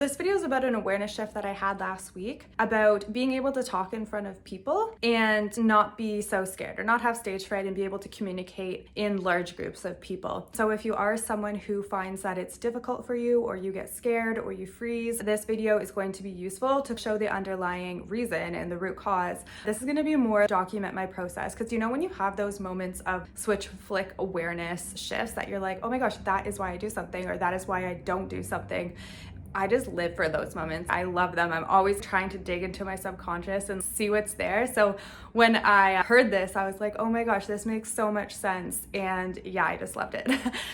This video is about an awareness shift that I had last week about being able to talk in front of people and not be so scared or not have stage fright and be able to communicate in large groups of people. So if you are someone who finds that it's difficult for you, or you get scared, or you freeze, this video is going to be useful to show the underlying reason and the root cause. This is going to be more document my process, because when you have those moments of switch flick awareness shifts that you're like, oh my gosh, that is why I do something, or that is why I don't do something. I just live for those moments. I love them. I'm always trying to dig into my subconscious and see what's there. So when I heard this, I was like, oh my gosh, this makes so much sense. And yeah, I just loved it.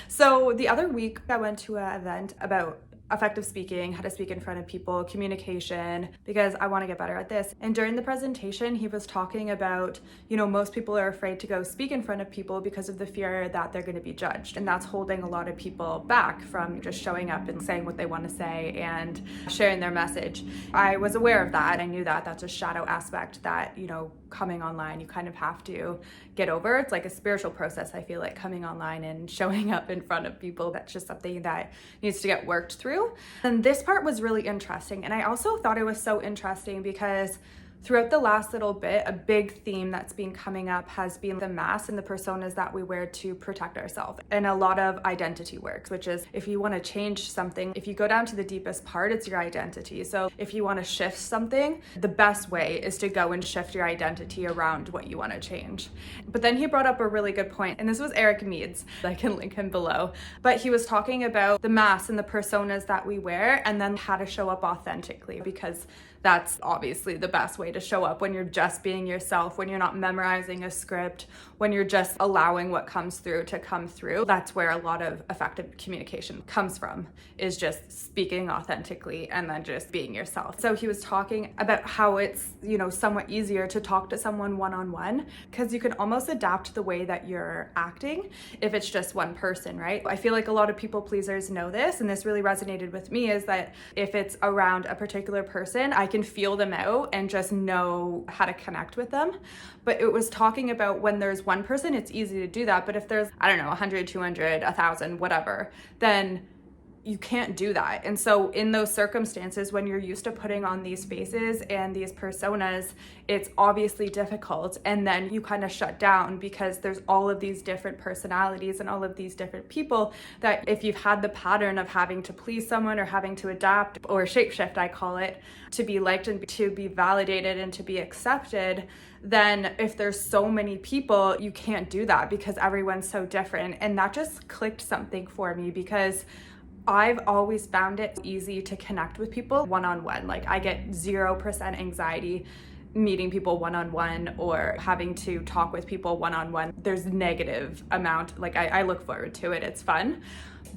So the other week I went to an event about effective speaking, how to speak in front of people, communication, because I want to get better at this. And during the presentation, he was talking about, most people are afraid to go speak in front of people because of the fear that they're going to be judged. And that's holding a lot of people back from just showing up and saying what they want to say and sharing their message. I was aware of that. I knew that that's a shadow aspect that, coming online, you kind of have to get over. It's like a spiritual process, I feel like, coming online and showing up in front of people. That's just something that needs to get worked through. And this part was really interesting. And I also thought it was so interesting because throughout the last little bit, a big theme that's been coming up has been the masks and the personas that we wear to protect ourselves. And a lot of identity works, which is if you want to change something, if you go down to the deepest part, it's your identity. So if you want to shift something, the best way is to go and shift your identity around what you want to change. But then he brought up a really good point, and this was Eric Meads. I can link him below. But he was talking about the masks and the personas that we wear, and then how to show up authentically, because that's obviously the best way to show up, when you're just being yourself, when you're not memorizing a script, when you're just allowing what comes through to come through. That's where a lot of effective communication comes from, is just speaking authentically and then just being yourself. So he was talking about how it's, somewhat easier to talk to someone one-on-one, because you can almost adapt the way that you're acting if it's just one person, right? I feel like a lot of people pleasers know this, and this really resonated with me, is that if it's around a particular person, I can feel them out and just know how to connect with them. But it was talking about when there's one person, it's easy to do that. But if there's, 100, 200, 1,000, whatever, then you can't do that. And so in those circumstances, when you're used to putting on these faces and these personas, it's obviously difficult. And then you kind of shut down, because there's all of these different personalities and all of these different people that if you've had the pattern of having to please someone or having to adapt, or shapeshift, I call it, to be liked and to be validated and to be accepted, then if there's so many people, you can't do that because everyone's so different. And that just clicked something for me, because I've always found it easy to connect with people one-on-one. Like, I get 0% anxiety meeting people one-on-one or having to talk with people one-on-one. There's negative amount, like I look forward to it, it's fun.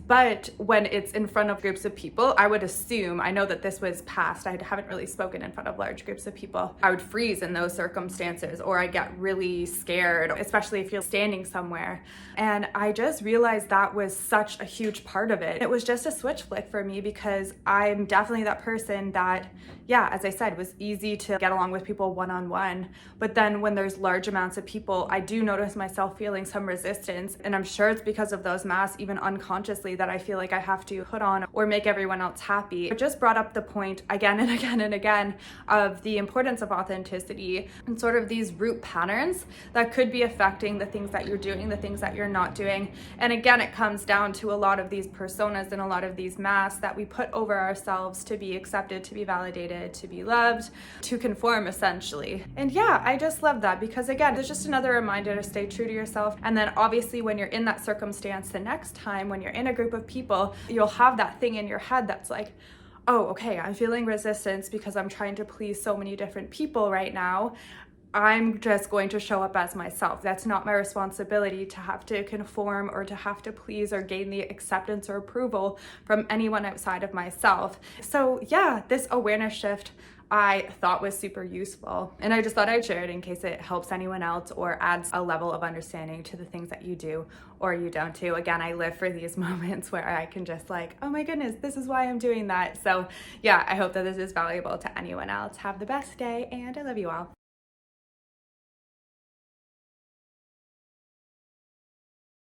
But when it's in front of groups of people, I would assume, I know that this was past, I haven't really spoken in front of large groups of people, I would freeze in those circumstances, or I get really scared, especially if you're standing somewhere. And I just realized that was such a huge part of it. It was just a switch flick for me, because I'm definitely that person that, as I said, was easy to get along with people one-on-one. But then when there's large amounts of people, I do notice myself feeling some resistance. And I'm sure it's because of those masks, even unconsciously, that I feel like I have to put on or make everyone else happy. It just brought up the point again and again and again of the importance of authenticity and sort of these root patterns that could be affecting the things that you're doing, the things that you're not doing. And again, it comes down to a lot of these personas and a lot of these masks that we put over ourselves to be accepted, to be validated, to be loved, to conform, essentially. And I just love that, because again, it's just another reminder to stay true to yourself. And then obviously when you're in that circumstance the next time, when you're in a group of people, you'll have that thing in your head that's like, oh, okay, I'm feeling resistance because I'm trying to please so many different people right now. I'm just going to show up as myself. That's not my responsibility to have to conform or to have to please or gain the acceptance or approval from anyone outside of myself. So this awareness shift I thought was super useful. And I just thought I'd share it in case it helps anyone else or adds a level of understanding to the things that you do or you don't do. Again, I live for these moments where I can just like, oh my goodness, this is why I'm doing that. So I hope that this is valuable to anyone else. Have the best day, and I love you all.